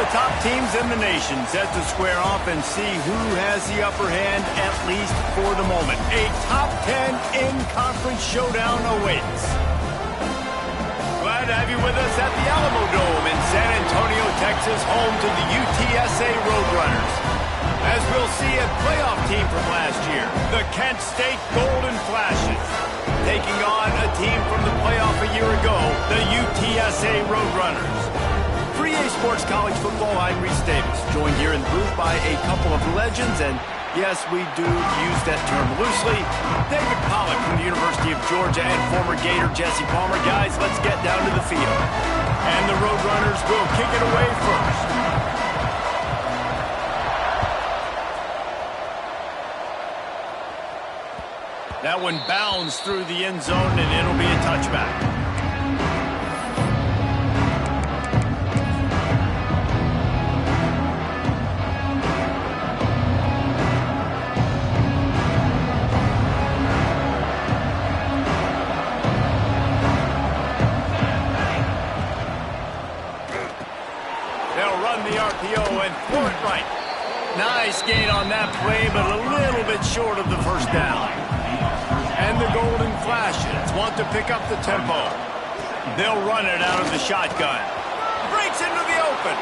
top teams in the nation set to square off and see who has the upper hand, at least for the moment. A top 10 in-conference showdown awaits. Glad to have you with us at the Alamo Dome in San Antonio, Texas, home to the UTSA Roadrunners. As we'll see a playoff team from last year, the Kent State Golden Flashes, taking on a team from the playoff a year ago, the UTSA Roadrunners. For EA Sports College Football, I'm Reese Davis, joined here in the booth by a couple of legends, and yes, we do use that term loosely. David Pollack from the University of Georgia and former Gator Jesse Palmer. Guys, let's get down to the field. And the Roadrunners will kick it away first. That one bounds through the end zone, and it'll be a touchback. And throw it right. Nice gain on that play, but a little bit short of the first down. And the Golden Flashes want to pick up the tempo. They'll run it out of the shotgun. Breaks into the open.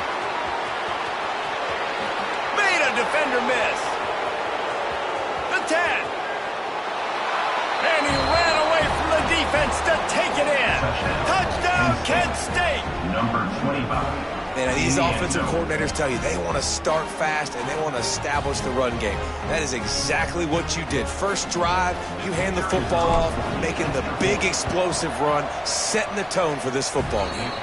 Made a defender miss. The 10. And he ran away from the defense to take it in. Touchdown, Kent State. Number 25. And these offensive coordinators tell you they want to start fast and they want to establish the run game. That is exactly what you did. First drive, you hand the football off, making the big explosive run, setting the tone for this football game.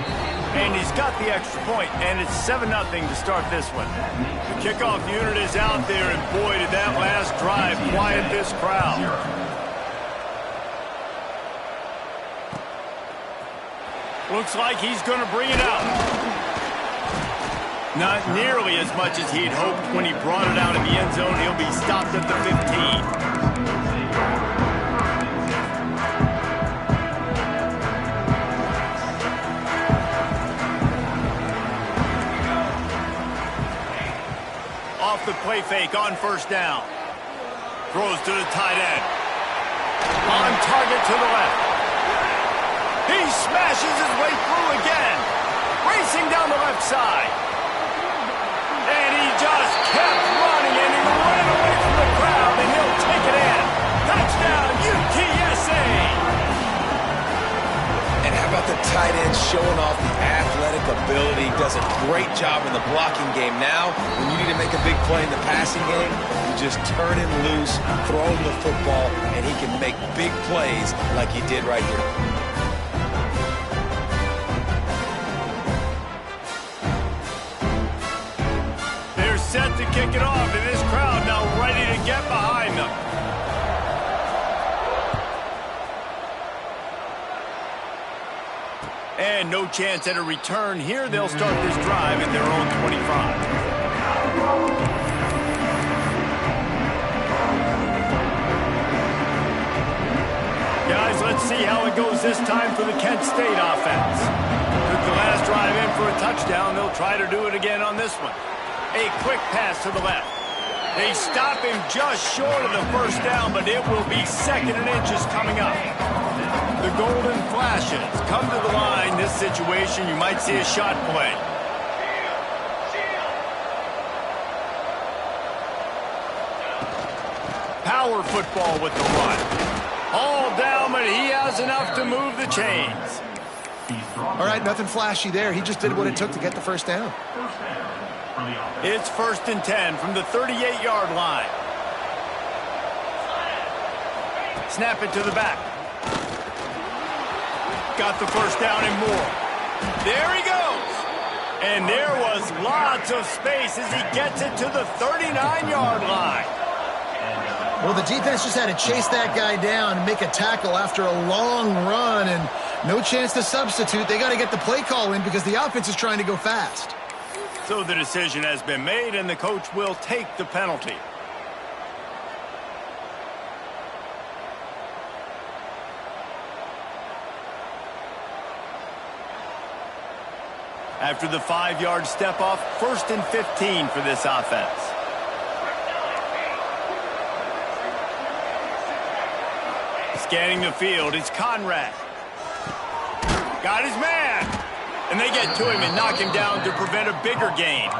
And he's got the extra point, and it's 7-0 to start this one. The kickoff unit is out there, and boy, did that last drive quiet this crowd. Looks like he's going to bring it out. Not nearly as much as he'd hoped when he brought it out in the end zone. He'll be stopped at the 15. Off the play fake on first down. Throws to the tight end. On target to the left. He smashes his way through again. Racing down the left side. And he just kept running, and he ran away from the crowd, and he'll take it in. Touchdown, UTSA! And how about the tight end showing off the athletic ability? He does a great job in the blocking game. Now, when you need to make a big play in the passing game, you just turn him loose, throw him the football, and he can make big plays like he did right here. Set to kick it off, and this crowd now ready to get behind them. And no chance at a return here. They'll start this drive at their own 25. Guys, let's see how it goes this time for the Kent State offense. Took the last drive in for a touchdown. They'll try to do it again on this one. A quick pass to the left. They stop him just short of the first down, but it will be 2nd and inches coming up. The Golden Flashes come to the line. This situation, you might see a shot play. Power football with the run. All down, but he has enough to move the chains. All right, nothing flashy there. He just did what it took to get the first down. It's 1st and 10 from the 38-yard line. Snap it to the back. Got the first down and more. There he goes. And there was lots of space as he gets it to the 39-yard line. Well, the defense just had to chase that guy down and make a tackle after a long run, and no chance to substitute. They got to get the play call in because the offense is trying to go fast. So the decision has been made, and the coach will take the penalty. After the 5-yard step off, 1st and 15 for this offense. Scanning the field, it's Conrad. Got his man. And they get to him and knock him down to prevent a bigger gain.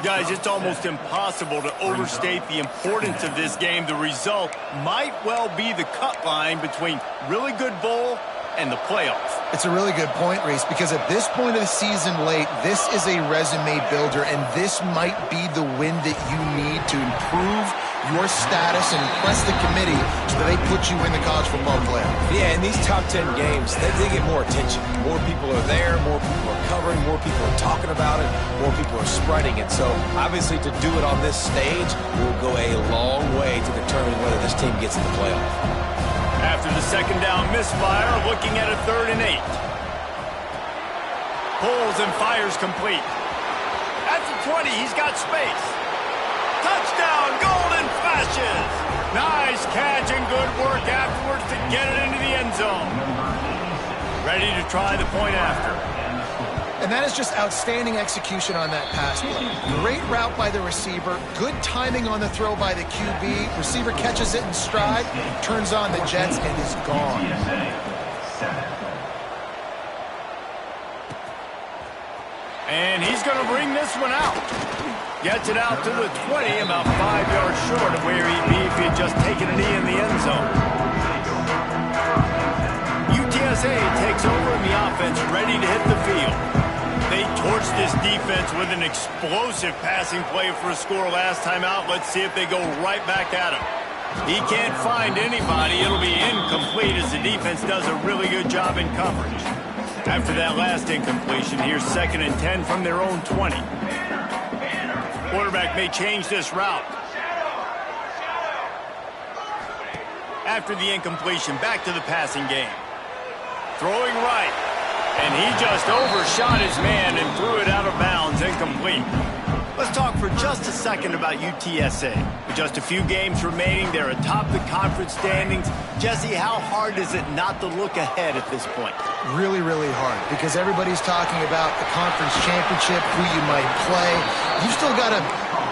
Guys, it's almost impossible to overstate the importance of this game. The result might well be the cut line between really good bowl and the playoffs. It's a really good point, Reese, because at this point of the season late, this is a resume builder, and this might be the win that you need to improve your status and impress the committee so that they put you in the college football playoff. Yeah, in these top 10 games, they get more attention. More people are there, more people are covering, more people are talking about it, more people are spreading it. So, obviously, to do it on this stage will go a long way to determine whether this team gets in the playoff. After the second down misfire, looking at a 3rd and 8. Pulls and fires complete. At the 20, he's got space. Touchdown, Golden Flashes. Nice catch and good work afterwards to get it into the end zone. Ready to try the point after. And that is just outstanding execution on that pass play. Great route by the receiver. Good timing on the throw by the QB. Receiver catches it in stride, turns on the jets, and is gone. And he's going to bring this one out. Gets it out to the 20, about 5 yards short of where he'd be if he had just taken a knee in the end zone. UTSA takes over in the offense, ready to hit the field. They torched this defense with an explosive passing play for a score last time out. Let's see if they go right back at him. He can't find anybody. It'll be incomplete as the defense does a really good job in coverage. After that last incompletion, here's 2nd and 10 from their own 20. Quarterback may change this route. After the incompletion, back to the passing game. Throwing right. And he just overshot his man and threw it out of bounds, incomplete. Let's talk for just a second about UTSA. With just a few games remaining, they're atop the conference standings. Jesse, how hard is it not to look ahead at this point? Really, really hard, because everybody's talking about the conference championship, who you might play. You've still got to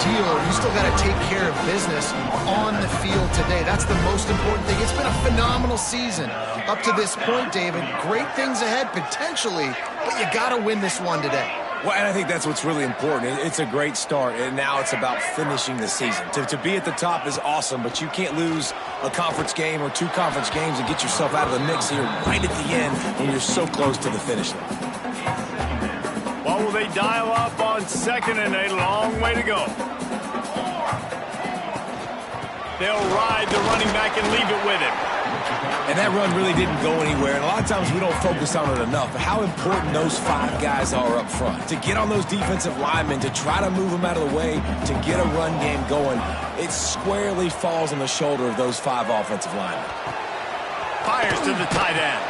deal, you still got to take care of business on the field today. That's the most important thing. It's been a phenomenal season up to this point, David. Great things ahead, potentially, but you got to win this one today. Well, and I think that's what's really important. It's a great start, and now it's about finishing the season. To be at the top is awesome, but you can't lose a conference game or 2 conference games and get yourself out of the mix here right at the end when you're so close to the finish line. Well, will they dial up on 2nd and a long way to go? They'll ride the running back and leave it with him. And that run really didn't go anywhere, and a lot of times we don't focus on it enough, but how important those 5 guys are up front. To get on those defensive linemen, to try to move them out of the way, to get a run game going, it squarely falls on the shoulder of those 5 offensive linemen. Fires to the tight end.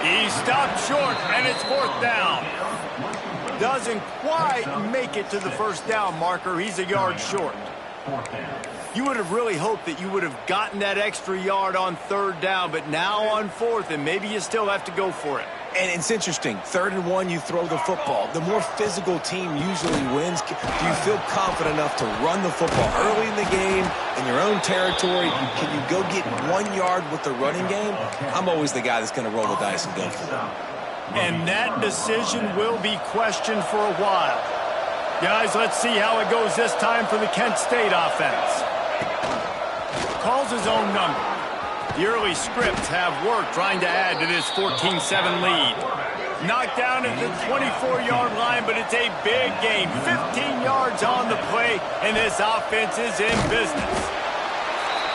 He stopped short, and it's 4th down. Doesn't quite make it to the 1st down marker. He's a yard short. You would have really hoped that you would have gotten that extra yard on 3rd down, but now on 4th, and maybe you still have to go for it. And it's interesting. 3rd and 1, you throw the football. The more physical team usually wins. Do you feel confident enough to run the football early in the game, in your own territory? Can you go get 1 yard with the running game? I'm always the guy that's going to roll the dice and go for it. And that decision will be questioned for a while. Guys, let's see how it goes this time for the Kent State offense. Calls his own number. The early scripts have worked trying to add to this 14-7 lead. Knocked down at the 24-yard line, but it's a big gain. 15 yards on the play, and this offense is in business.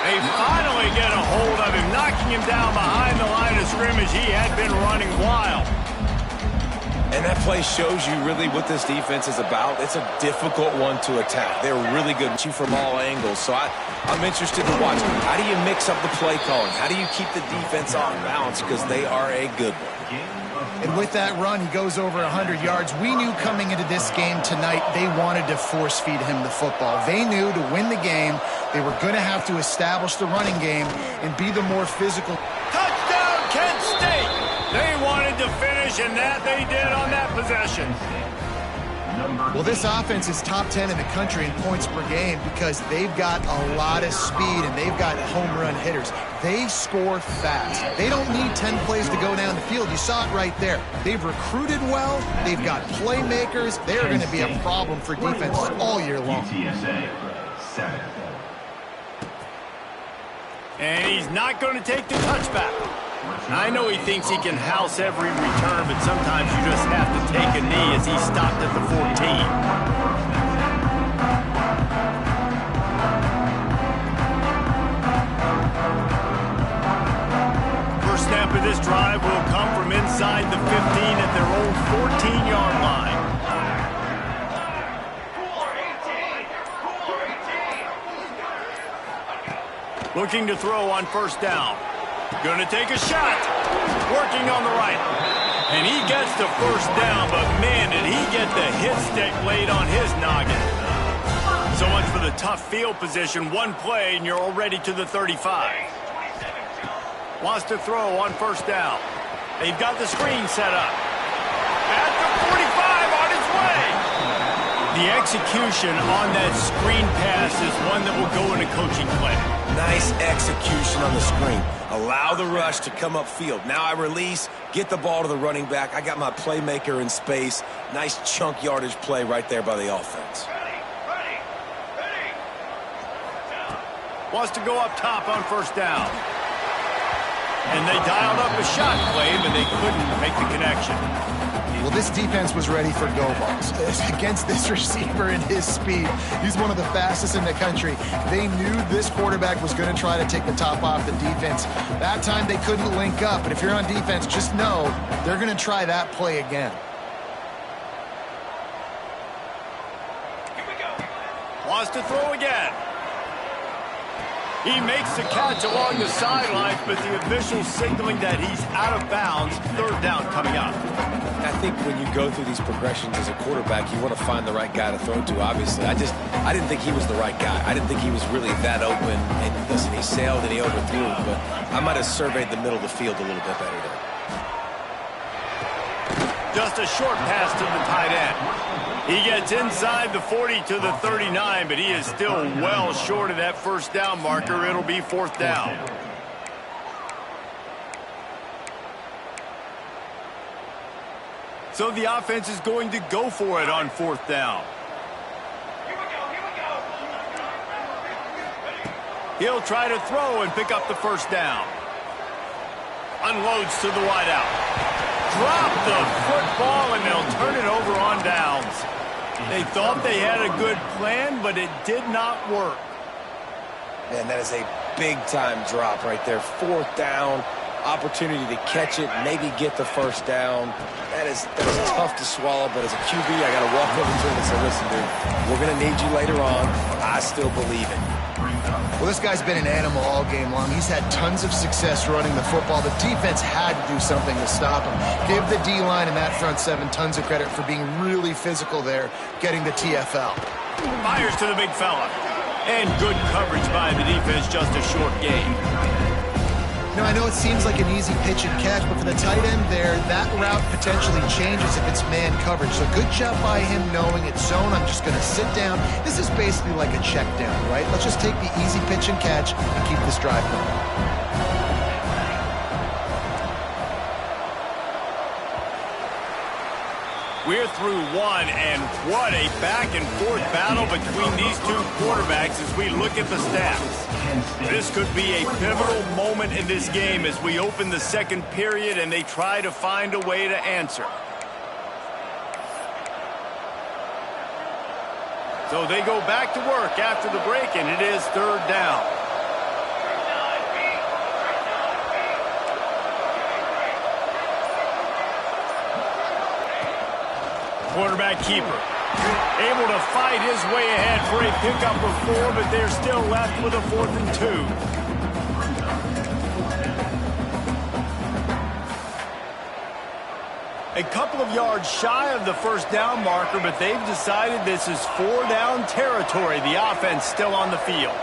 They finally get a hold of him, knocking him down behind the line of scrimmage. He had been running wild. And that play shows you really what this defense is about. It's a difficult one to attack. They're really good from all angles. So I'm interested to watch. How do you mix up the play calling? How do you keep the defense on balance? Because they are a good one. And with that run, he goes over 100 yards. We knew coming into this game tonight, they wanted to force feed him the football. They knew to win the game, they were going to have to establish the running game and be the more physical. Touchdown, Kent State! They wanted to finish And that they did on that possession. Well, this offense is top 10 in the country in points per game because they've got a lot of speed and they've got home run hitters. They score fast. They don't need 10 plays to go down the field. You saw it right there. They've recruited well. They've got playmakers. They're going to be a problem for defenses all year long. UTSA, 7. And he's not going to take the touchback. I know he thinks he can house every return, but sometimes you just have to take a knee as he stopped at the 14. First snap of this drive will come from inside the 15 at their own 14-yard line. Looking to throw on first down. Going to take a shot. Working on the right. And he gets the first down, but man, did he get the hit stick laid on his noggin. So much for the tough field position. One play, and you're already to the 35. Wants to throw on first down. They've got the screen set up. At the 45, on his way. The execution on that screen pass is one that will go in a coaching play. Nice execution on the screen. Allow the rush to come upfield. Now I release, get the ball to the running back. I got my playmaker in space. Nice chunk yardage play right there by the offense. Wants to go up top on first down. And they dialed up a shot play, but they couldn't make the connection. Well, this defense was ready for go balls. Against this receiver and his speed, he's one of the fastest in the country. They knew this quarterback was going to try to take the top off the defense. That time they couldn't link up, but if you're on defense, just know they're going to try that play again. Here we go. Wants to throw again. He makes the catch along the sidelines, but the official signaling that he's out of bounds. Third down coming up. I think when you go through these progressions as a quarterback, you want to find the right guy to throw to, obviously. I didn't think he was the right guy. I didn't think he was really that open. And listen, he sailed and he overthrew, but I might have surveyed the middle of the field a little bit better there. Just a short pass to the tight end. He gets inside the 40 to the 39, but he is still well short of that first down marker. It'll be fourth down. So the offense is going to go for it on fourth down. He'll try to throw and pick up the first down. Unloads to the wideout. Drop the football, and they'll turn it over on downs. They thought they had a good plan, but it did not work. Man, that is a big-time drop right there. Fourth down, opportunity to catch it, maybe get the first down. That is tough to swallow, but as a QB, I got to walk over to him and say, listen, dude, we're going to need you later on. I still believe in you. Well, this guy's been an animal all game long. He's had tons of success running the football. The defense had to do something to stop him. Give the D-line and that front seven tons of credit for being really physical there, getting the TFL. Fires to the big fella. And good coverage by the defense, just a short gain. Now, I know it seems like an easy pitch and catch, but for the tight end there, that route potentially changes if it's man coverage. So good job by him knowing it's zone. I'm just going to sit down. This is basically like a check down, right? Let's just take the easy pitch and catch and keep this drive going. We're through one, and what a back-and-forth battle between these two quarterbacks as we look at the stats. This could be a pivotal moment in this game as we open the second period and they try to find a way to answer. So they go back to work after the break, and it is third down. Quarterback keeper. Able to fight his way ahead for a pickup of 4, but they're still left with a 4th and 2. A couple of yards shy of the first down marker, but they've decided this is 4-down territory. The offense still on the field.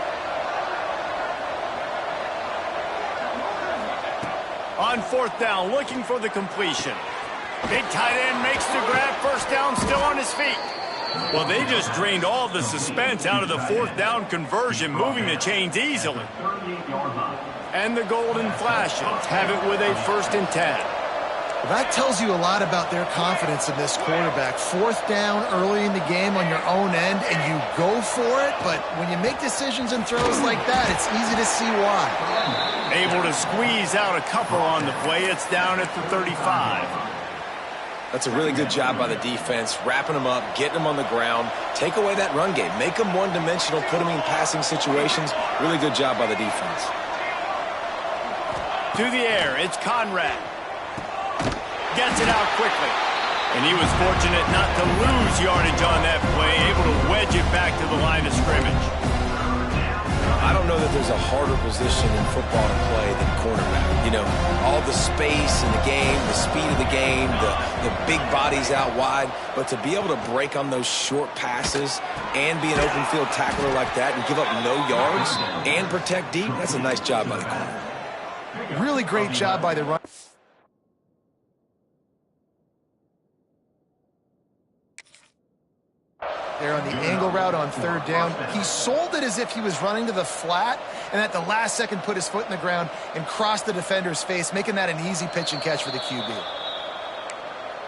On fourth down, looking for the completion. Big tight end makes the grab. First down, still on his feet. Well, they just drained all the suspense out of the fourth down conversion, moving the chains easily. And the Golden Flashes have it with a 1st and 10. Well, that tells you a lot about their confidence in this quarterback. 4th down early in the game on your own end, and you go for it, but when you make decisions and throws like that, it's easy to see why. Able to squeeze out a couple on the play. It's down at the 35. That's a really good job by the defense, wrapping them up, getting them on the ground. Take away that run game. Make them one-dimensional, put them in passing situations. Really good job by the defense. To the air, it's Conrad. Gets it out quickly. And he was fortunate not to lose yardage on that play, able to wedge it back to the line of scrimmage. I don't know that there's a harder position in football to play than cornerback. You know, all the space in the game, the speed of the game, the big bodies out wide. But to be able to break on those short passes and be an open field tackler like that and give up no yards and protect deep, that's a nice job by the corner. Really great job by the run. There on the angle route on 3rd down. He sold it as if he was running to the flat, and at the last second put his foot in the ground and crossed the defender's face, making that an easy pitch and catch for the QB.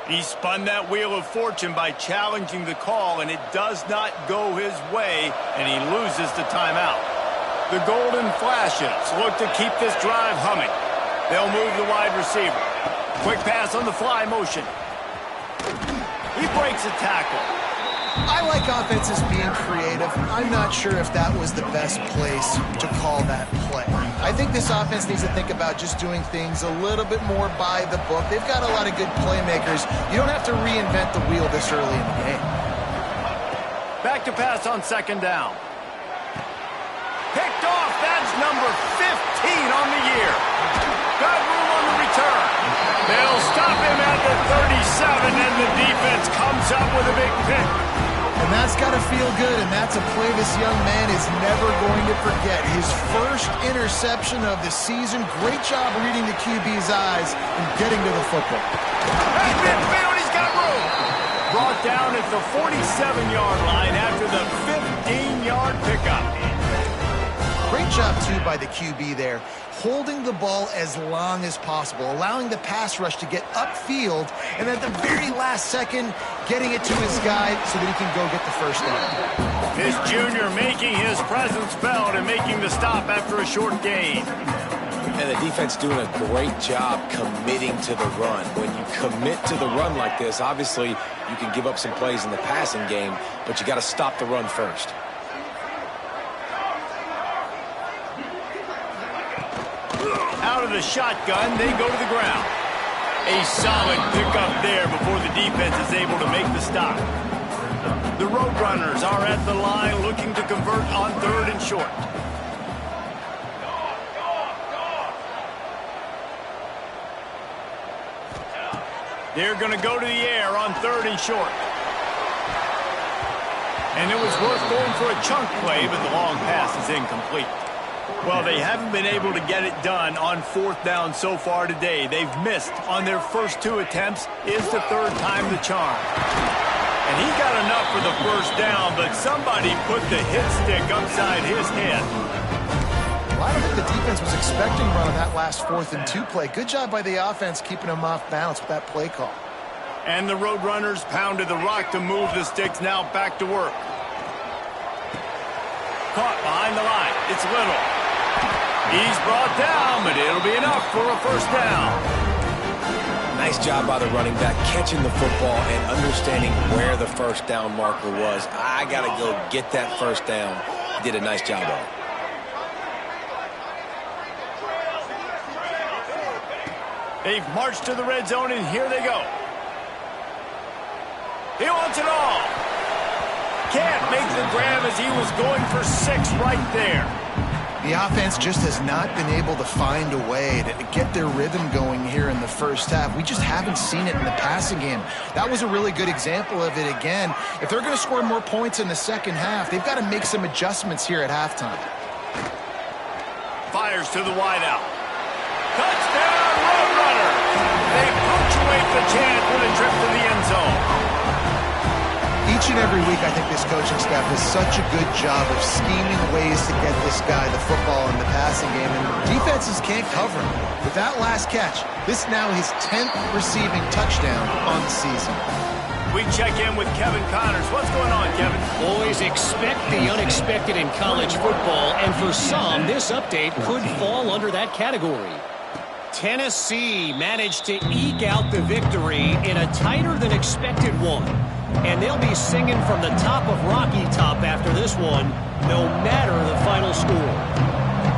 He spun that wheel of fortune by challenging the call, and it does not go his way, and he loses the timeout. The Golden Flashes look to keep this drive humming. They'll move the wide receiver. Quick pass on the fly motion. He breaks a tackle. I like offenses being creative. I'm not sure if that was the best place to call that play. I think this offense needs to think about just doing things a little bit more by the book. They've got a lot of good playmakers. You don't have to reinvent the wheel this early in the game. Back to pass on 2nd down. Picked off. That's number 15 on the year. Got room on the return. They'll stop him at the 37, and the defense comes up with a big pick. And that's got to feel good, and that's a play this young man is never going to forget. His first interception of the season. Great job reading the QB's eyes and getting to the football. At midfield, he's got room. Brought down at the 47-yard line after the 15-yard pickup. Great job, too, by the QB there, holding the ball as long as possible, allowing the pass rush to get upfield, and at the very last second, getting it to his guy so that he can go get the 1st down. This junior making his presence felt and making the stop after a short gain. And the defense doing a great job committing to the run. When you commit to the run like this, obviously you can give up some plays in the passing game, but you got to stop the run first. Out of the shotgun, they go to the ground. A solid pickup there before the defense is able to make the stop. The Roadrunners are at the line looking to convert on 3rd and short. They're going to go to the air on 3rd and short. And it was worth going for a chunk play, but the long pass is incomplete. Well, they haven't been able to get it done on 4th down so far today. They've missed on their first 2 attempts. Is the 3rd time the charm. And he got enough for the 1st down, but somebody put the hit stick upside his head. Well, I don't think the defense was expecting run on that last 4th and 2 play. Good job by the offense keeping them off balance with that play call. And the Roadrunners pounded the rock to move the sticks, now back to work. Caught behind the line. It's Little. He's brought down, but it'll be enough for a 1st down. Nice job by the running back, catching the football and understanding where the 1st down marker was. I got to go get that 1st down. He did a nice job of it. They've marched to the red zone, and here they go. He wants it all. Can't make the grab as he was going for 6 right there. The offense just has not been able to find a way to get their rhythm going here in the 1st half. We just haven't seen it in the passing game. That was a really good example of it again. If they're going to score more points in the 2nd half, they've got to make some adjustments here at halftime. Fires to the wideout. Touchdown, Roadrunner! They punctuate a chance with a trip to the end zone. Each and every week, I think this coaching staff does such a good job of scheming ways to get this guy the football in the passing game, and defenses can't cover him. With that last catch, this is now his 10th receiving touchdown on the season. We check in with Kevin Connors. What's going on, Kevin? Boys, expect the unexpected in college football, and for some, this update could fall under that category. Tennessee managed to eke out the victory in a tighter-than-expected one. And they'll be singing from the top of Rocky Top after this one, no matter the final score.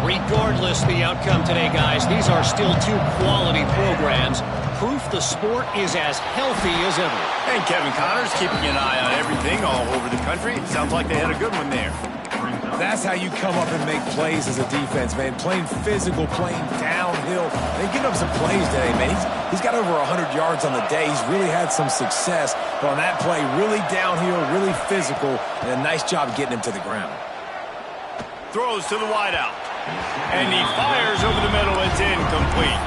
Regardless the outcome today, guys, these are still two quality programs. Proof the sport is as healthy as ever. And Kevin Connors keeping an eye on everything all over the country. Sounds like they had a good one there. That's how you come up and make plays as a defense, man. Playing physical, playing downhill. They get up some plays today, man. He's got over 100 yards on the day. He's really had some success. But on that play, really downhill, really physical, and a nice job getting him to the ground. Throws to the wideout. And he fires over the middle. It's incomplete.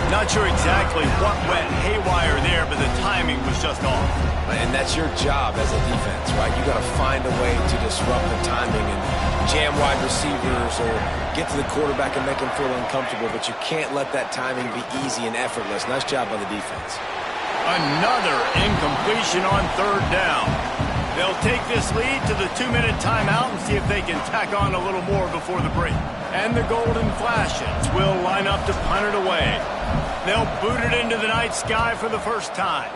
Not sure exactly what went haywire there, but the timing was just off. And that's your job as a defense, right? You got to find a way to disrupt the timing and jam wide receivers or get to the quarterback and make him feel uncomfortable, but you can't let that timing be easy and effortless. Nice job by the defense. Another incompletion on third down. They'll take this lead to the 2-minute timeout and see if they can tack on a little more before the break. And the Golden Flashes will line up to punt it away. They'll boot it into the night sky for the first time.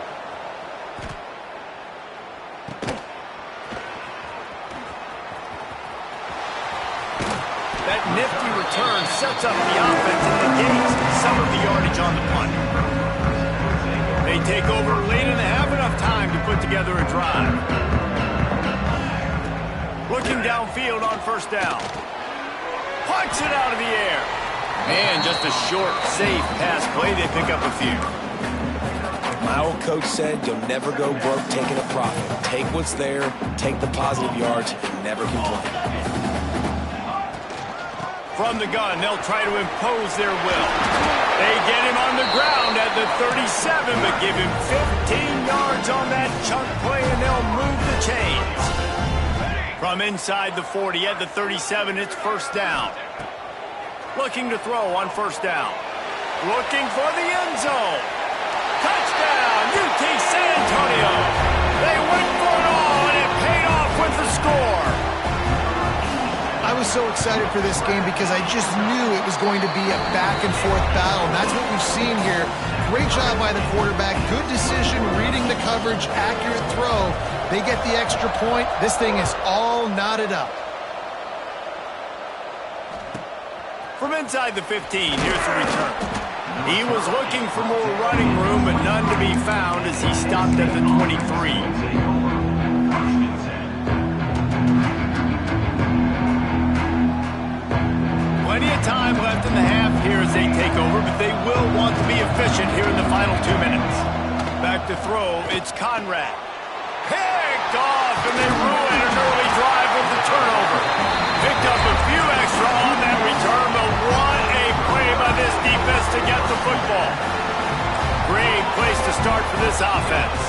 That nifty return sets up the offense and negates some of the yardage on the punt. They take over late in the half, enough time to put together a drive. Looking downfield on first down. Punts it out of the air. Man, just a short, safe pass play. They pick up a few. My old coach said you'll never go broke taking a profit. Take what's there, take the positive yards, and never complain. From the gun, they'll try to impose their will. They get him on the ground at the 37, but give him 15 yards on that chunk play, and they'll move the chains. From inside the 40 at the 37, it's first down. Looking to throw on first down. Looking for the end zone. Touchdown, UT San Antonio. They went for it all, and it paid off with the score. I was so excited for this game because I just knew it was going to be a back-and-forth battle, and that's what we've seen here. Great job by the quarterback, good decision, reading the coverage, accurate throw. They get the extra point. This thing is all knotted up. From inside the 15, here's the return. He was looking for more running room, but none to be found as he stopped at the 23. Plenty of time left in the half here as they take over, but they will want to be efficient here in the final 2 minutes. Back to throw, it's Conrad. Picked off, and they ruin an early drive with the turnover. Picked up a few extra on that return, but what a play by this defense to get the football. Great place to start for this offense.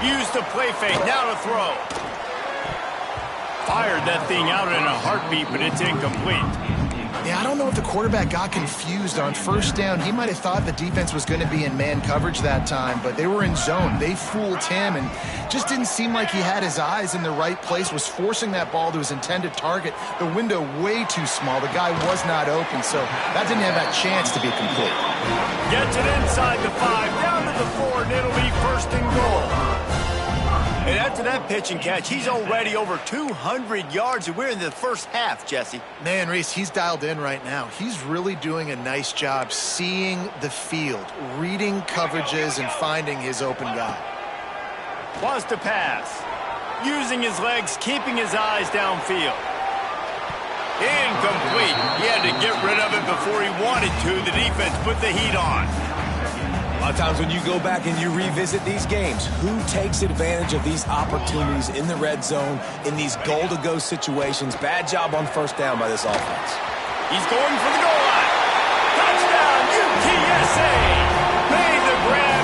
Used the play fake, now to throw. Fired that thing out in a heartbeat, but it's incomplete. Yeah, I don't know if the quarterback got confused on first down. He might have thought the defense was going to be in man coverage that time, but they were in zone. They fooled him and just didn't seem like he had his eyes in the right place, was forcing that ball to his intended target. The window way too small. The guy was not open, so that didn't have that chance to be complete. Gets it inside the 5, down to the 4, and it'll be first and goal. And after that pitch and catch, he's already over 200 yards, and we're in the first half, Jesse. Man, Reese, he's dialed in right now. He's really doing a nice job seeing the field, reading coverages, and finding his open guy. Wants to pass. Using his legs, keeping his eyes downfield. Incomplete. He had to get rid of it before he wanted to. The defense put the heat on. A lot of times when you go back and you revisit these games, who takes advantage of these opportunities in the red zone, in these goal-to-go situations? Bad job on first down by this offense. He's going for the goal line. Touchdown, UTSA! Made the grab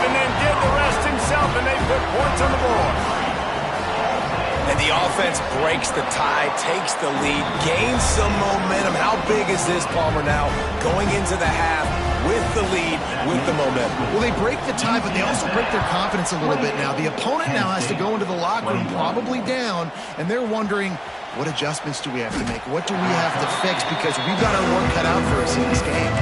offense breaks the tie, takes the lead, gains some momentum. How big is this, Palmer, now going into the half with the lead, with the momentum? Well, they break the tie, but they also break their confidence a little bit now. The opponent now has to go into the locker room probably down, and they're wondering, what adjustments do we have to make? What do we have to fix? Because we've got our work cut out for us in this game.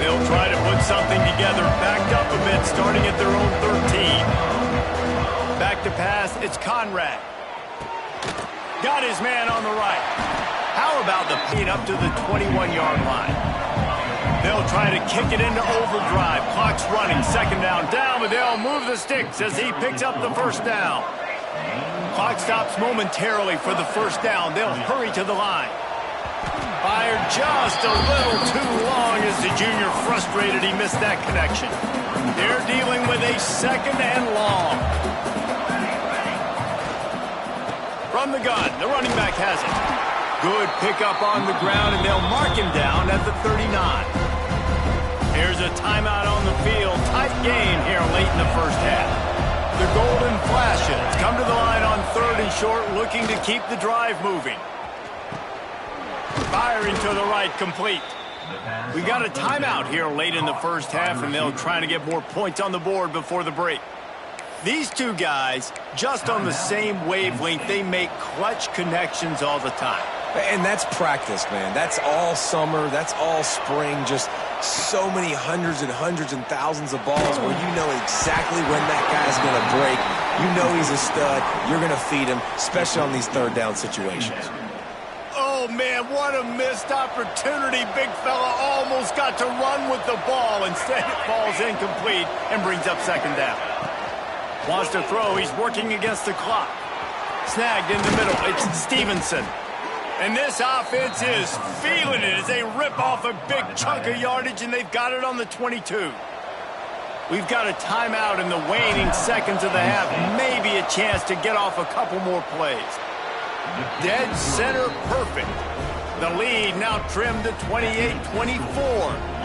They'll try to put something together, backed up a bit, starting at their own 13. Back to pass, it's Conrad. Got his man on the right. How about the feed up to the 21-yard line? They'll try to kick it into overdrive. Clock's running, second down, but they'll move the sticks as he picks up the first down. Clock stops momentarily for the first down. They'll hurry to the line. Fired just a little too long as the junior frustrated he missed that connection. They're dealing with a second and long. From the gun, the running back has it. Good pickup on the ground, and they'll mark him down at the 39. Here's a timeout on the field. Tight game here late in the first half. The golden flashes come to the line on third and short, looking to keep the drive moving. Firing to the right, complete. We got a timeout here late in the first half, and they'll try to get more points on the board before the break. These two guys, just on the same wavelength, they make clutch connections all the time. And that's practice, man. That's all summer. That's all spring. Just so many hundreds and thousands of balls where you know exactly when that guy's going to break. You know he's a stud. You're going to feed him, especially on these third down situations. Oh, man, what a missed opportunity. Big fella almost got to run with the ball. Instead, it falls incomplete and brings up second down. Wants to throw. He's working against the clock. Snagged in the middle. It's Stevenson. And this offense is feeling it as they rip off a big chunk of yardage, and they've got it on the 22. We've got a timeout in the waning seconds of the half. Maybe a chance to get off a couple more plays. Dead center perfect. The lead now trimmed to 28-24.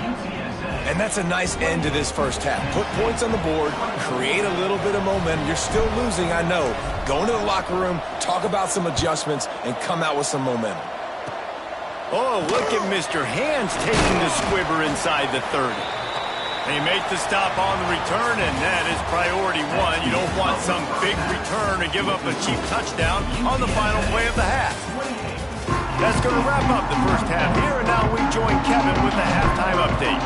And that's a nice end to this first half. Put points on the board, create a little bit of momentum. You're still losing, I know. Go into the locker room, talk about some adjustments, and come out with some momentum. Oh, look at Mr. Hands taking the squibber inside the 30. They make the stop on the return, and that is priority one. You don't want some big return to give up a cheap touchdown on the final play of the half. That's going to wrap up the first half here, and now we join Kevin with the halftime update.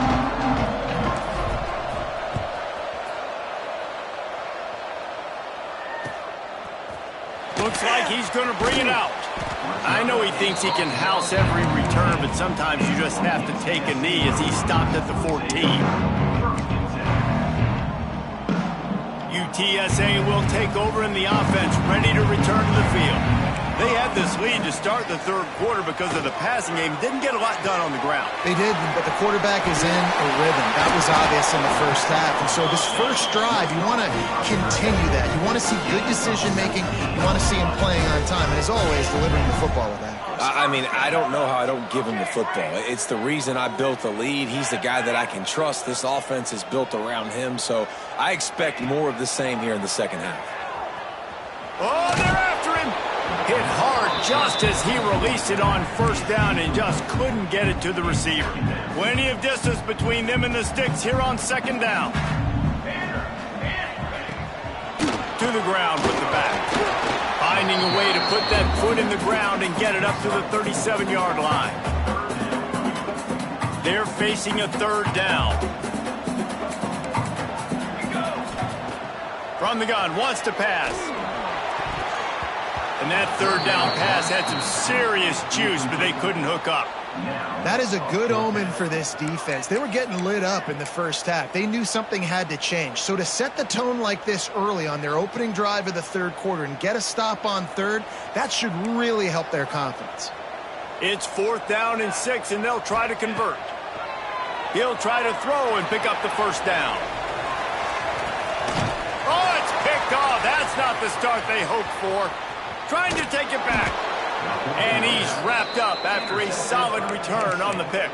Looks like he's going to bring it out. I know he thinks he can house every return, but sometimes you just have to take a knee as he stopped at the 14. UTSA will take over in the offense, ready to return to the field. They had this lead to start the third quarter because of the passing game. Didn't get a lot done on the ground. They did, but the quarterback is in a rhythm. That was obvious in the first half. And so this first drive, you want to continue that. You want to see good decision-making. You want to see him playing on time. And as always, delivering the football with accuracy. I mean, I don't know how I don't give him the football. It's the reason I built the lead. He's the guy that I can trust. This offense is built around him. So I expect more of the same here in the second half. Oh, they're after him. Hit hard just as he released it on first down and just couldn't get it to the receiver. Plenty of distance between them and the sticks here on second down. To the ground with the back. Finding a way to put that foot in the ground and get it up to the 37-yard line. They're facing a third down. From the gun, wants to pass. And that third down pass had some serious juice, but they couldn't hook up. That is a good omen for this defense. They were getting lit up in the first half. They knew something had to change. So to set the tone like this early on their opening drive of the third quarter and get a stop on third, that should really help their confidence. It's 4th down and 6, and they'll try to convert. He'll try to throw and pick up the first down. Oh, it's picked off. That's not the start they hoped for. Trying to take it back. And he's wrapped up after a solid return on the pick.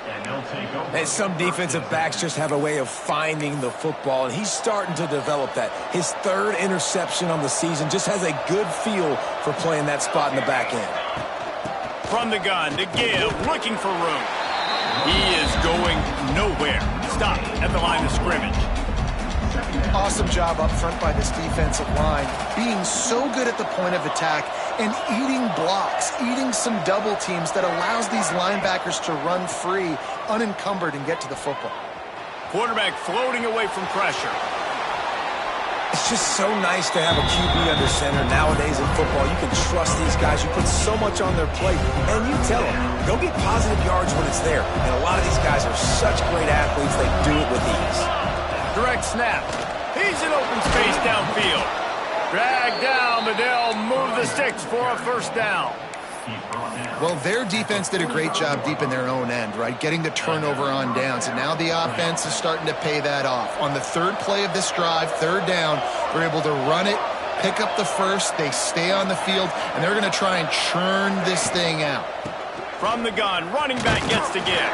And they'll take over. And some defensive backs just have a way of finding the football, and he's starting to develop that. His third interception on the season, just has a good feel for playing that spot in the back end. From the gun to give, looking for room. He is going nowhere. Stop at the line of scrimmage. Awesome job up front by this defensive line, being so good at the point of attack and eating blocks, eating some double teams that allows these linebackers to run free, unencumbered, and get to the football. Quarterback floating away from pressure. It's just so nice to have a QB under center. Nowadays in football, you can trust these guys. You put so much on their plate, and you tell them, go get positive yards when it's there. And a lot of these guys are such great athletes, they do it with ease. Direct snap. He's in open space downfield. Dragged down, but they'll move the sticks for a first down. Well, their defense did a great job deep in their own end, right? Getting the turnover on downs, and now the offense is starting to pay that off. On the third play of this drive, third down, they're able to run it, pick up the first, they stay on the field, and they're going to try and churn this thing out. From the gun, running back gets to give.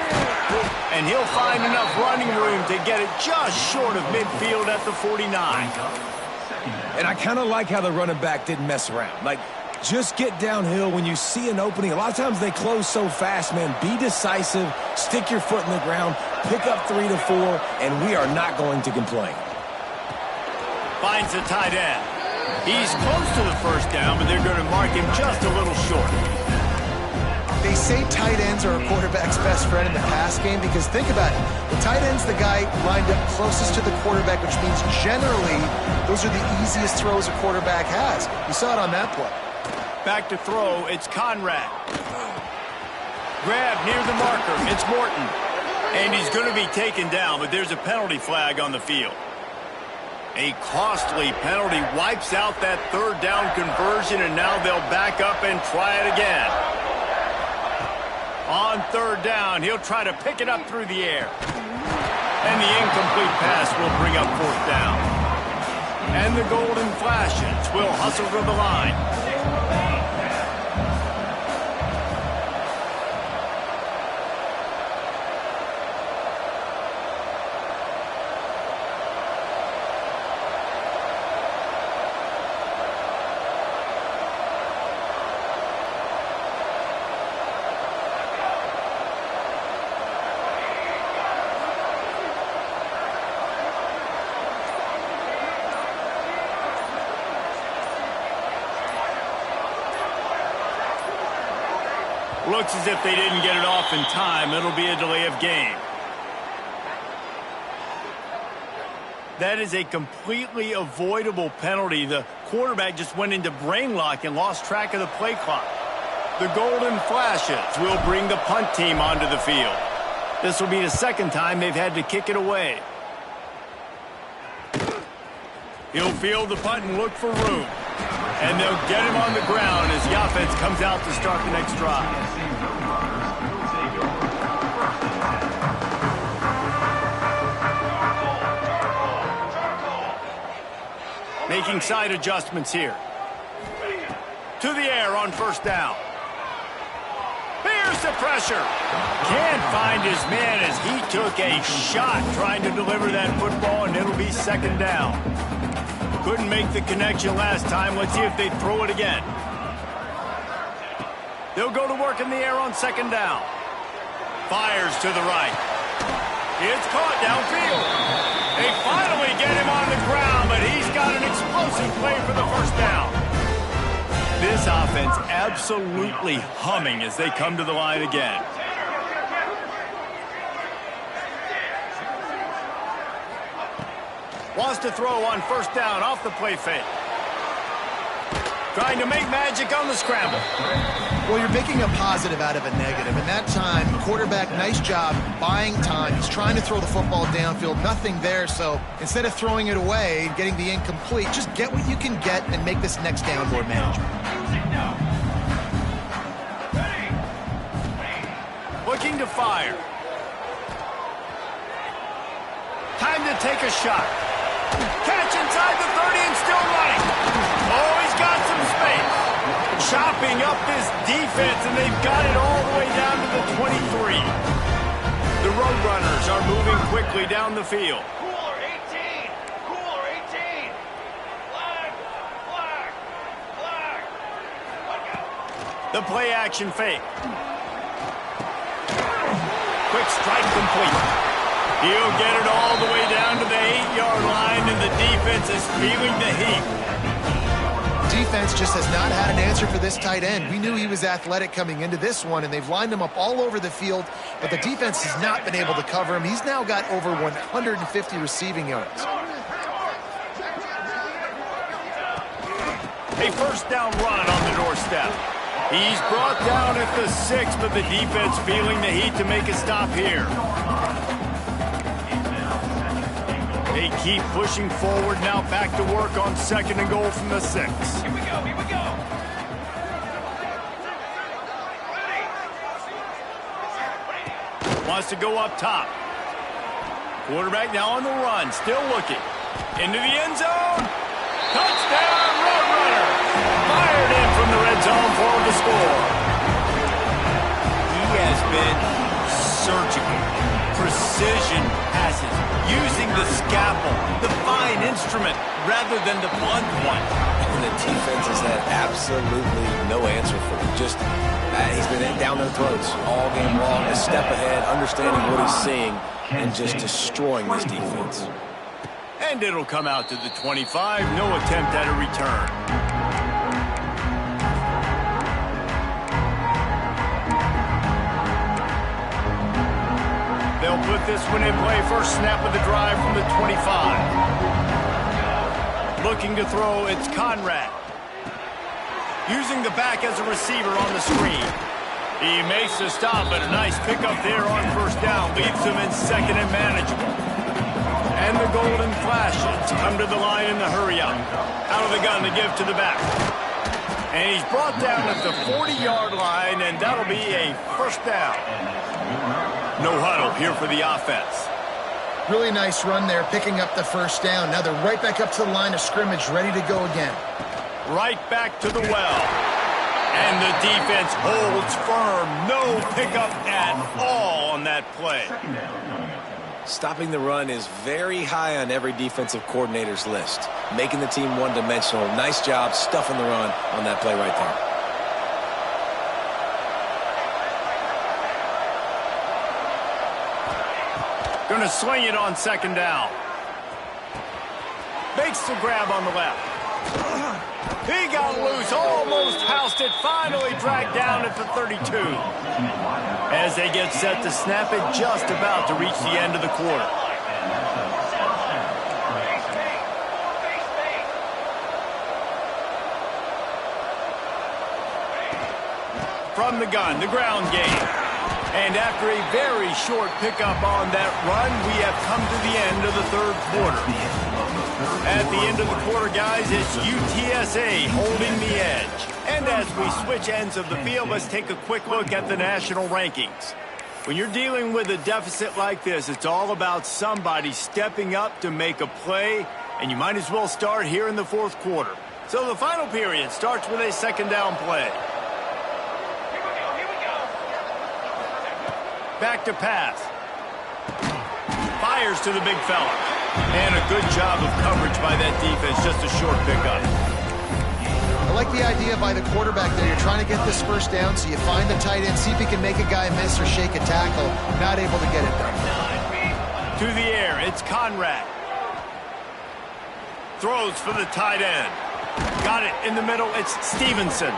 And he'll find enough running room to get it just short of midfield at the 49. And I kind of like how the running back didn't mess around. Like, just get downhill when you see an opening. A lot of times they close so fast, man. Be decisive, stick your foot in the ground, pick up 3 to 4, and we are not going to complain. Finds the tight end. He's close to the first down, but they're going to mark him just a little short. They say tight ends are a quarterback's best friend in the pass game because think about it. The tight end's the guy lined up closest to the quarterback, which means generally those are the easiest throws a quarterback has. You saw it on that play. Back to throw, it's Conrad. Grab near the marker, it's Morton. And he's going to be taken down, but there's a penalty flag on the field. A costly penalty wipes out that third down conversion, and now they'll back up and try it again. On third down, he'll try to pick it up through the air. And the incomplete pass will bring up fourth down. And the golden flashes will hustle to the line. Looks as if they didn't get it off in time. It'll be a delay of game. That is a completely avoidable penalty. The quarterback just went into brain lock and lost track of the play clock. The golden flashes will bring the punt team onto the field. This will be the second time they've had to kick it away. He'll field the punt and look for room. And they'll get him on the ground as the offense comes out to start the next drive. Making side adjustments here. To the air on first down. Here's the pressure. Can't find his man as he took a shot trying to deliver that football, and it'll be second down. Couldn't make the connection last time. Let's see if they throw it again. They'll go to work in the air on second down. Fires to the right. It's caught downfield. They finally get him on the ground, but he's got an explosive play for the first down. This offense absolutely humming as they come to the line again. Wants to throw on first down off the play fake. Trying to make magic on the scramble. Well, you're making a positive out of a negative. And that time, quarterback, nice job buying time. He's trying to throw the football downfield. Nothing there. So instead of throwing it away and getting the incomplete, just get what you can get and make this next down more manageable. Looking to fire. Time to take a shot. Catch inside the 30 and still running. Oh, he's got some space. Chopping up this defense, and they've got it all the way down to the 23. Roadrunners are moving quickly down the field. Cooler 18! Cooler 18! Flag! Flag! Flag! Look out! The play action fake. Quick strike complete. He'll get it all the way down to the 8-yard line, and the defense is feeling the heat. Defense just has not had an answer for this tight end. We knew he was athletic coming into this one, and they've lined him up all over the field, but the defense has not been able to cover him. He's now got over 150 receiving yards. A first down run on the doorstep. He's brought down at the 6, but the defense feeling the heat to make a stop here. They keep pushing forward now, back to work on 2nd and goal from the 6. Here we go, here we go! Wants to go up top. Quarterback now on the run, still looking. Into the end zone. Touchdown, Roadrunner! Fired in from the red zone for the score. He has been surgical. Precision passes, using the scalpel, the fine instrument, rather than the blunt one. And the defense has had absolutely no answer for him. Just, he's been down their throats all game long, a step ahead, understanding what he's seeing, and just destroying this defense. And it'll come out to the 25, no attempt at a return. They'll put this one in play. First snap of the drive from the 25. Looking to throw, it's Conrad. Using the back as a receiver on the screen. He makes the stop, but a nice pickup there on first down. Leaves him in 2nd and manageable. And the golden flashes come to the line in the hurry up. Out of the gun to give to the back. And he's brought down at the 40-yard line, and that'll be a first down. No huddle here for the offense. Really nice run there, picking up the first down. Now they're right back up to the line of scrimmage, ready to go again. Right back to the well. And the defense holds firm. No pickup at all on that play. Stopping the run is very high on every defensive coordinator's list. Making the team one-dimensional. Nice job stuffing the run on that play right there. Going to sling it on 2nd down. Makes the grab on the left. He got loose, almost housed it, finally dragged down at the 32. As they get set to snap it, just about to reach the end of the quarter. From the gun, the ground game. And after a very short pickup on that run, we have come to the end of the 3rd quarter. At the end of the quarter, guys, it's UTSA holding the edge. And as we switch ends of the field, let's take a quick look at the national rankings. When you're dealing with a deficit like this, it's all about somebody stepping up to make a play, and you might as well start here in the 4th quarter. So the final period starts with a 2nd down play. Back to pass. Fires to the big fella. And a good job of coverage by that defense. Just a short pickup. I like the idea by the quarterback there. You're trying to get this first down, so you find the tight end, see if he can make a guy miss or shake a tackle. Not able to get it done. To the air, it's Conrad. Throws for the tight end. Got it in the middle, it's Stevenson.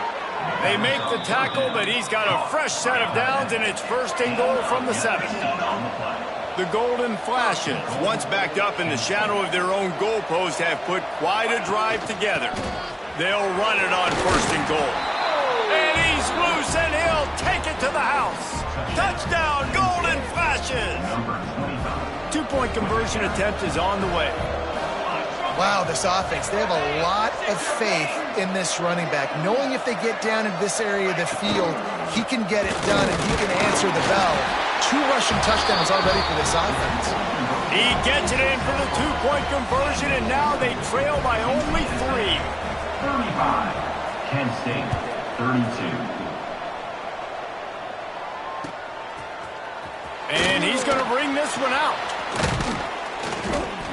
They make the tackle, but he's got a fresh set of downs, and it's 1st and goal from the 7. The Golden Flashes, once backed up in the shadow of their own goalpost, have put quite a drive together. They'll run it on 1st and goal. And he's loose, and he'll take it to the house. Touchdown, Golden Flashes! 2-point conversion attempt is on the way. Wow, this offense, they have a lot of faith in this running back. Knowing if they get down in this area of the field, he can get it done and he can answer the bell. 2 rushing touchdowns already for this offense. He gets it in for the 2-point conversion, and now they trail by only 3. 35, Kent State, 32. And And he's going to bring this one out.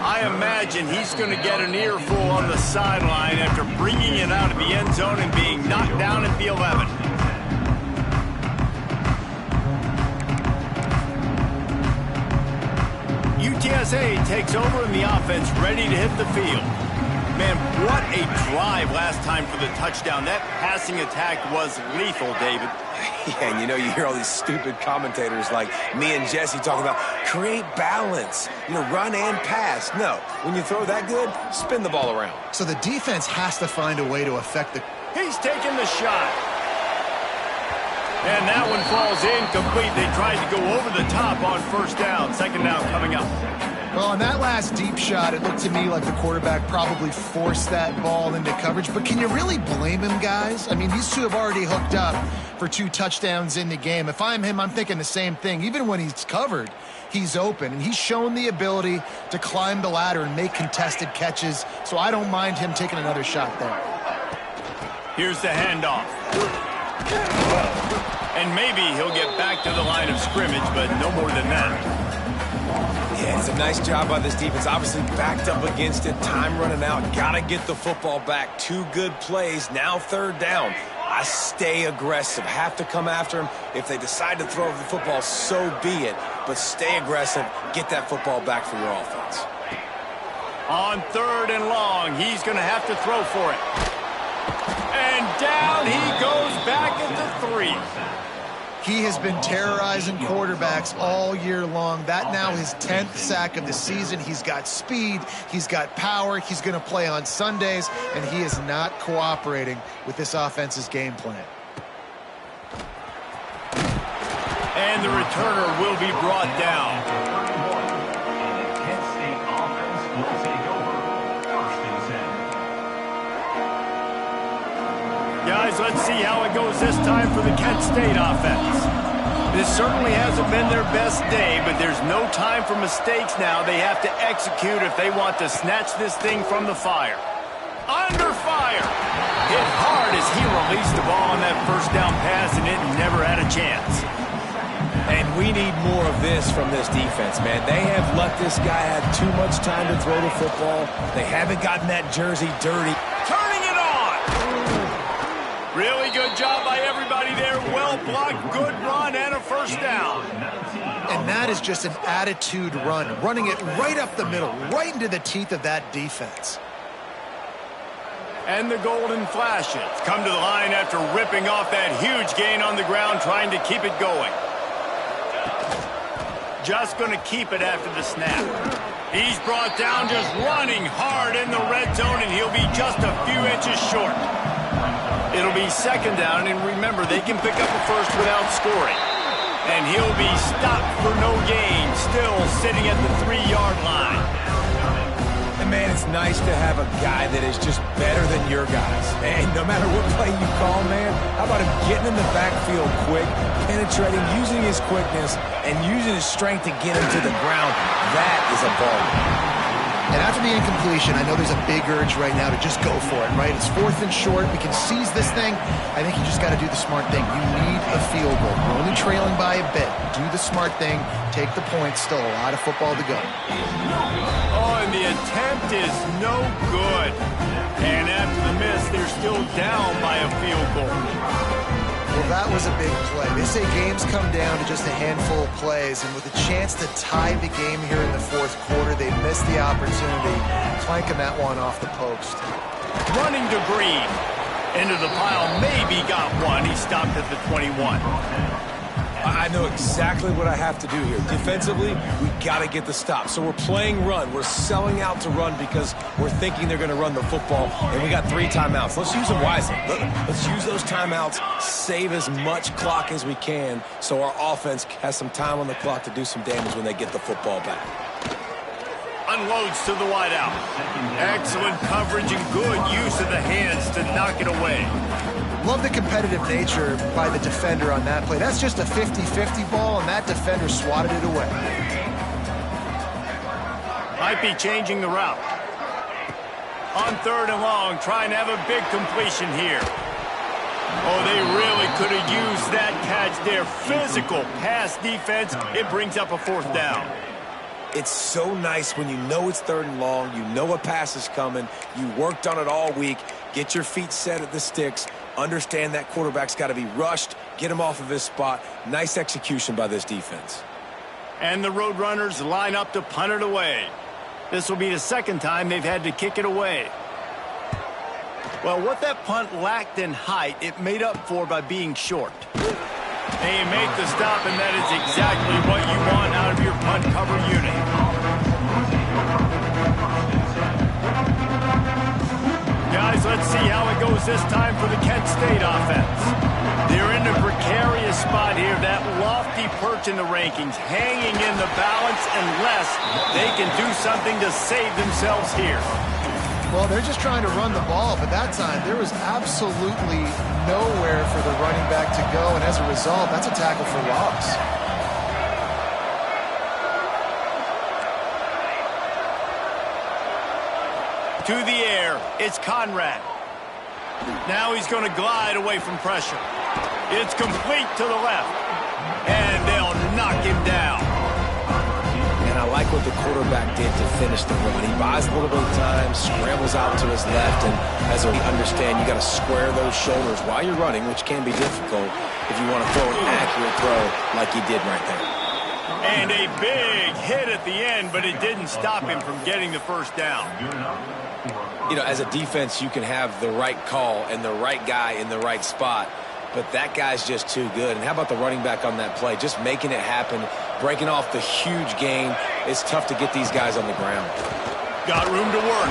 I imagine he's going to get an earful on the sideline after bringing it out of the end zone and being knocked down at the 11. UTSA takes over in the offense, ready to hit the field. Man, what a drive last time for the touchdown. That passing attack was lethal, David. Yeah, and you hear all these stupid commentators like me and Jesse talking about create balance, run and pass. No, when you throw that good, spin the ball around. So the defense has to find a way to affect the... He's taking the shot. And that one falls incomplete. They tried to go over the top on first down. Second down coming up. Well, on that last deep shot, it looked to me like the quarterback probably forced that ball into coverage. But can you really blame him, guys? I mean, these two have already hooked up for 2 touchdowns in the game. If I'm him, I'm thinking the same thing. Even when he's covered, he's open. And he's shown the ability to climb the ladder and make contested catches. So I don't mind him taking another shot there. Here's the handoff. And maybe he'll get back to the line of scrimmage, but no more than that. Yeah, it's a nice job by this defense. Obviously backed up against it. Time running out. Got to get the football back. 2 good plays. Now third down. I stay aggressive. Have to come after him. If they decide to throw the football, so be it. But stay aggressive. Get that football back for your offense. On 3rd and long, he's going to have to throw for it. And down he goes back at the 3. He has been terrorizing quarterbacks all year long. That now his 10th sack of the season. He's got speed. He's got power. He's going to play on Sundays, and he is not cooperating with this offense's game plan. And the returner will be brought down. Kent State offense will take over. 1st and 10. Guys, let's see how it goes this time for the Kent State offense. This certainly hasn't been their best day, but there's no time for mistakes now. They have to execute if they want to snatch this thing from the fire. Under fire! Hit hard as he released the ball on that first down pass, and it never had a chance. And we need more of this from this defense, man. They have let this guy have too much time to throw the football. They haven't gotten that jersey dirty. Turning it on! Really good job by everybody there. Well blocked, good run, and a first down. And that is just an attitude run, running it right up the middle, right into the teeth of that defense. And the golden flashes come to the line after ripping off that huge gain on the ground, trying to keep it going. Just going to keep it after the snap. He's brought down just running hard in the red zone, and he'll be just a few inches short. It'll be second down, and remember, they can pick up a first without scoring. And he'll be stopped for no gain, still sitting at the 3-yard line. And man, it's nice to have a guy that is just better than your guys. And no matter what play you call, man, how about him getting in the backfield quick, penetrating, using his quickness, and using his strength to get him to the ground. That is a ball. And after the incompletion, I know there's a big urge right now to just go for it, right? It's 4th and short. We can seize this thing. I think you just got to do the smart thing. You need a field goal. You're only trailing by a bit. Do the smart thing. Take the points. Still a lot of football to go. Oh, and the attempt is no good. And after the miss, they're still down by a field goal. Well, that was a big play. They say games come down to just a handful of plays, and with a chance to tie the game here in the 4th quarter, they missed the opportunity, clanking that one off the post. Running to Green. Into the pile, maybe got one. He stopped at the 21. I know exactly what I have to do here. Defensively, we got to get the stop. So we're playing run. We're selling out to run because we're thinking they're going to run the football, and we got 3 timeouts. Let's use them wisely. Let's use those timeouts, save as much clock as we can so our offense has some time on the clock to do some damage when they get the football back. Unloads to the wideout. Excellent coverage and good use of the hands to knock it away. Love the competitive nature by the defender on that play. That's just a 50-50 ball, and that defender swatted it away. Might be changing the route. On 3rd and long, trying to have a big completion here. Oh, they really could have used that catch there. Physical pass defense. It brings up a 4th down. It's so nice when you know it's 3rd and long, you know a pass is coming, you worked on it all week, get your feet set at the sticks, understand that quarterback's got to be rushed, get him off of his spot. Nice execution by this defense. And the Roadrunners line up to punt it away. This will be the 2nd time they've had to kick it away. Well, what that punt lacked in height, it made up for by being short. They make the stop, and that is exactly what you want out of your punt cover unit. Guys, let's see how it goes this time for the Kent State offense. They're in a precarious spot here, that lofty perch in the rankings, hanging in the balance unless they can do something to save themselves here. Well, they're just trying to run the ball, but that time there was absolutely nowhere for the running back to go, and as a result, that's a tackle for loss. To the air, it's Conrad. Now he's going to glide away from pressure. It's complete to the left, and they'll knock him down. And I like what the quarterback did to finish the run. He buys a little bit of time, scrambles out to his left, and as we understand, you got to square those shoulders while you're running, which can be difficult if you want to throw an accurate throw like he did right there. And a big hit at the end, but it didn't stop him from getting the 1st down. You know, as a defense, you can have the right call and the right guy in the right spot, but that guy's just too good. And how about the running back on that play? Just making it happen, breaking off the huge gain. It's tough to get these guys on the ground. Got room to work.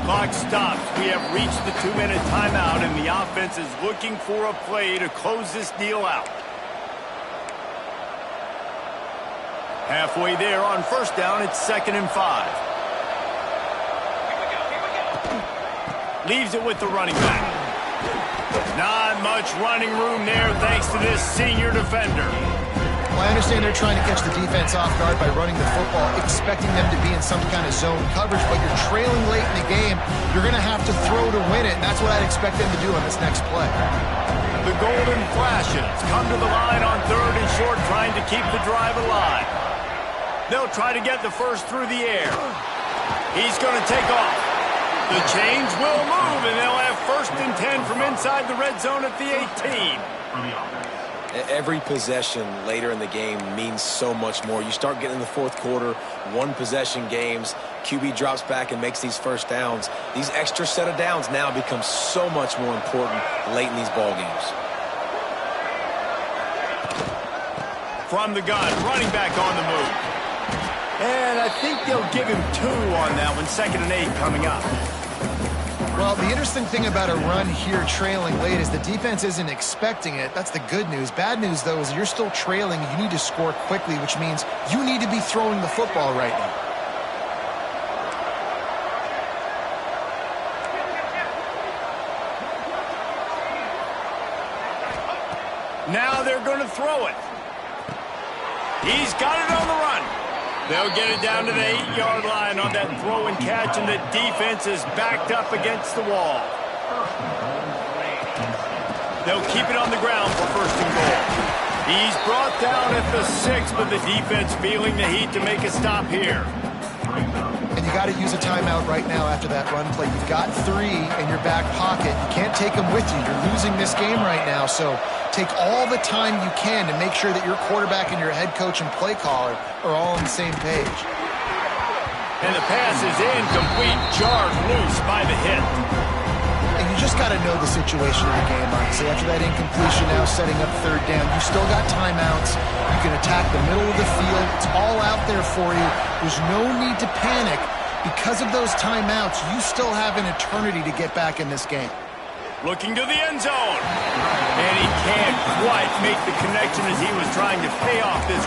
Clock stops. We have reached the 2-minute timeout, and the offense is looking for a play to close this deal out. Halfway there on 1st down, it's 2nd and 5. Leaves it with the running back. Not much running room there thanks to this senior defender. Well, I understand they're trying to catch the defense off guard by running the football, expecting them to be in some kind of zone coverage, but you're trailing late in the game. You're going to have to throw to win it, and that's what I'd expect them to do on this next play. The Golden Flashes come to the line on 3rd and short, trying to keep the drive alive. They'll try to get the 1st through the air. He's going to take off. The chains will move, and they'll have 1st and 10 from inside the red zone at the 18. Every possession later in the game means so much more. You start getting in the 4th quarter, 1-possession games, QB drops back and makes these 1st downs. These extra set of downs now become so much more important late in these ball games. From the gun, running back on the move. And I think they'll give him 2 on that one, 2nd and 8 coming up. Well, the interesting thing about a run here trailing late is the defense isn't expecting it. That's the good news. Bad news, though, is you're still trailing. You need to score quickly, which means you need to be throwing the football right now. Now they're going to throw it. He's got it on the run. They'll get it down to the 8-yard line on that throw and catch, and the defense is backed up against the wall. They'll keep it on the ground for 1st and goal. He's brought down at the 6, but the defense feeling the heat to make a stop here. And you got to use a timeout right now after that run play. You've got 3 in your back pocket. You can't take them with you. You're losing this game right now, so take all the time you can to make sure that your quarterback and your head coach and play caller are all on the same page. And the pass is incomplete, jarred loose by the hit. And you just got to know the situation of the game, honestly. After that incompletion, now setting up 3rd down, you still got timeouts. You can attack the middle of the field. It's all out there for you. There's no need to panic. Because of those timeouts, you still have an eternity to get back in this game. Looking to the end zone. And he can't quite make the connection as he was trying to pay off this